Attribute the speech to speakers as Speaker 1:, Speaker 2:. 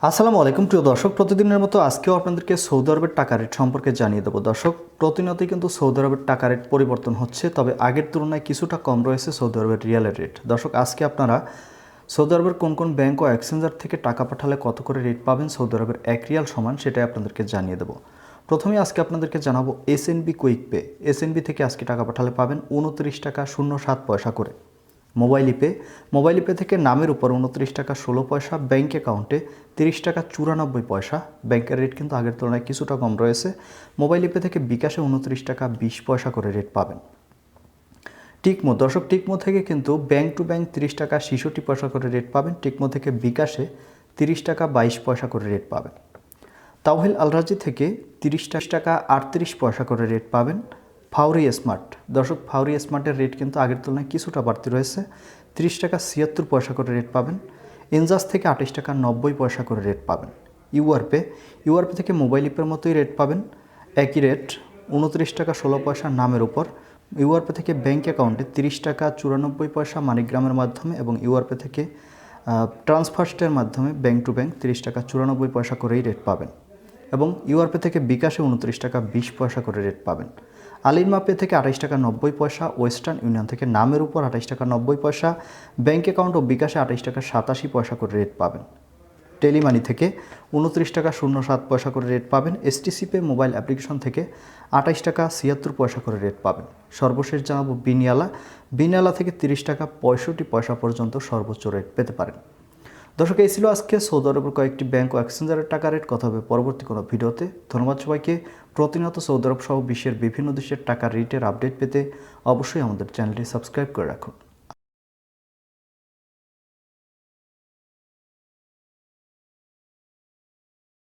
Speaker 1: আসসালামু আলাইকুম প্রিয় দর্শক, প্রতিদিনের মতো আজকেও আপনাদেরকে সৌদি আরবের টাকা রেট সম্পর্কে জানিয়ে দেবো। দর্শক, প্রতিনিয়তই কিন্তু সৌদি আরবের টাকা রেট পরিবর্তন হচ্ছে, তবে আগের তুলনায় কিছুটা কম রয়েছে সৌদি আরবের রিয়ালের রেট। দর্শক, আজকে আপনারা সৌদি আরবের কোন কোন ব্যাংক ও এক্সচেঞ্জার থেকে টাকা পাঠালে কত করে রেট পাবেন সৌদি আরবের 1 রিয়াল সমান, সেটাই আপনাদেরকে জানিয়ে দেবো। প্রথমে আজকে আপনাদেরকে জানাবো এসএনবি কুইক পে। এসএনবি থেকে আজকে টাকা পাঠালে পাবেন 29 টাকা 07 পয়সা করে। মোবাইল পে থেকে নামের উপর 29 টাকা 16 পয়সা, ব্যাঙ্ক অ্যাকাউন্টে 30 টাকা 94 পয়সা। ব্যাংকের রেট কিন্তু আগের তুলনায় কিছুটা কম রয়েছে। মোবাইল পে থেকে বিকাশে 29 টাকা 20 পয়সা করে রেট পাবেন। টিকমো থেকে কিন্তু ব্যাংক টু ব্যাংক 30 টাকা 66 পয়সা করে রেট পাবেন। টিকমো থেকে বিকাশে 30 টাকা 22 পয়সা করে রেট পাবেন। তাওহিল আলরাজি থেকে 30 টাকা 38 পয়সা করে রেট পাবেন। ফাউরি স্মার্ট, দর্শক, ফাউরি স্মার্টের রেট কিন্তু আগের তুলনায় কিছুটা বাড়তি রয়েছে। 30 টাকা 76 পয়সা করে রেট পাবেন। ইনজাস থেকে 28 টাকা 90 পয়সা করে রেট পাবেন। ইউআরপে থেকে মোবাইল অ্যাপের মতোই রেট পাবেন, একই রেট 29 টাকা 16 পয়সা নামের উপর। ইউআরপে থেকে ব্যাঙ্ক অ্যাকাউন্টে 30 টাকা 94 পয়সা মানিগ্রামের মাধ্যমে, এবং ইউআরপে থেকে ট্রান্সফার্স্টের মাধ্যমে ব্যাঙ্ক টু ব্যাঙ্ক 30 টাকা 94 পয়সা করেই রেট পাবেন। এবং ইউআরপে থেকে বিকাশে 29 টাকা 20 পয়সা করে রেট পাবেন। আলিমা পে থেকে 28 টাকা 90 পয়সা, ওয়েস্টার্ন ইউনিয়ন থেকে নামের উপর 28 টাকা 90 পয়সা, ব্যাঙ্ক অ্যাকাউন্ট ও বিকাশে 28 টাকা 87 পয়সা করে রেট পাবেন। টেলিমানি থেকে 29 টাকা 07 পয়সা করে রেট পাবেন। এসটিসি পে মোবাইল অ্যাপ্লিকেশন থেকে 28 টাকা 76 পয়সা করে রেট পাবেন। সর্বশেষ জানাবো বিনিয়ালা থেকে 30 টাকা 65 পয়সা পর্যন্ত সর্বোচ্চ রেট পেতে পারেন। দর্শক, এই ছিল আজকে সৌদি আরবের কয়েকটি ব্যাংক ও এক্সচেঞ্জারের টাকা রেট। কথা হবে পরবর্তী কোনো ভিডিওতে। ধন্যবাদ সবাইকে। প্রতিনিয়ত সৌদি আরব সহ বিশ্বের বিভিন্ন দেশের টাকার রেটের আপডেট পেতে অবশ্যই আমাদের চ্যানেলটি সাবস্ক্রাইব করে রাখুন।